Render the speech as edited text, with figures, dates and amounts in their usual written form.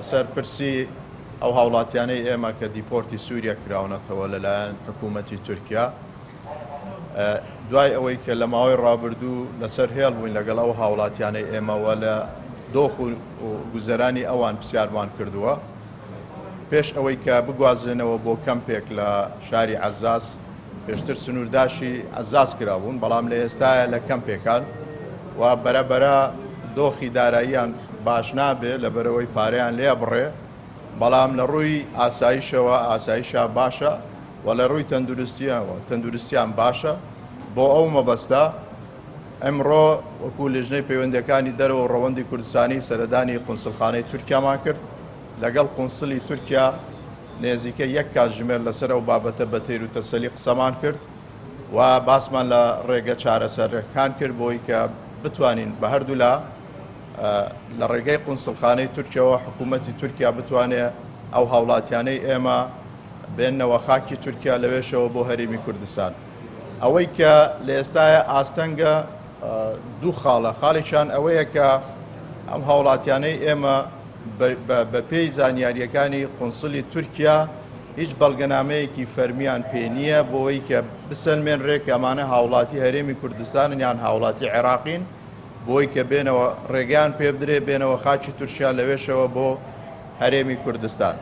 لەسەر پرسی ئەو هاوڵاتیانەی ئێمە کە دیپۆرتی سووریا کراونەتەوە لەلایەن حکوومەتی تورکیا دوای ئەوەی کە لە ماوەی ڕابردوو لەسەر هێڵ بووین لەگەڵ ئەو هاوڵاتیانەی ئێمەوە لە دۆخ و گوزەرانی ئەوان پرسیارمان کردووە پێش ئەوەی کە بگوازرێنەوە بۆ کەمپێک لە شاری عەزاز پێشتر سنوورداشی عەزاز کرابوون بەڵام لە ئێستاە لە کەمپێکان و بەرەبەرە دۆخی داراییان باش نابێ لەبەرەوەی پارەیان لێ بڕێ بەڵام لە ڕووی ئاسایشەوە ئاسایشە باشە و لە ڕووی تەندروستیان باشە بۆ ئەو مەبەستە ئەمڕۆ وەکو لێژنەی پەیوەندیەکانی دەرەوە ڕەوەندی کوردستانی سەردانی قونسڵخانەی تورکیامان کرد لەگەڵ قونسڵی تورکیا نێزیکە یەک کاتژمێر لەسەر ئەو بابەتە بە تێر و تەسەلی قسەمان کرد و باسمان لە ڕێگە چارەسەرەکان کرد بۆی کە بتوانین بە هەردوو لە ڕێگەی قونسڵخانەی تورکیاوە حکوومەتی تورکیا بتوانێت ئەو هاوڵاتیانەی ئێمە بێننەوە خاکی تورکیا لەوێشەوە بۆ هەرێمی کوردستان ئەوەی کە لە ئێستاە ئاستەنگە دوو خاڵە خاڵێکیان ئەوەیە کە ئەم هاوڵاتیانەی ئێمە بە پێی زانیاریەکانی قونسڵی تورکیا هیچ بەڵگەنامەیەکی فەرمیان پێ نییە بۆەوەی کە بسەلمێن ڕێک ئەمانە هاوڵاتی هەرێمی کوردستانن یان هاوڵاتی عێراقین بۆی کە بێنەوە ڕێگەیان پێ بدرێ بێنەوە خاکی تورکیا لەوێشەوە بۆ هەرێمی کوردستان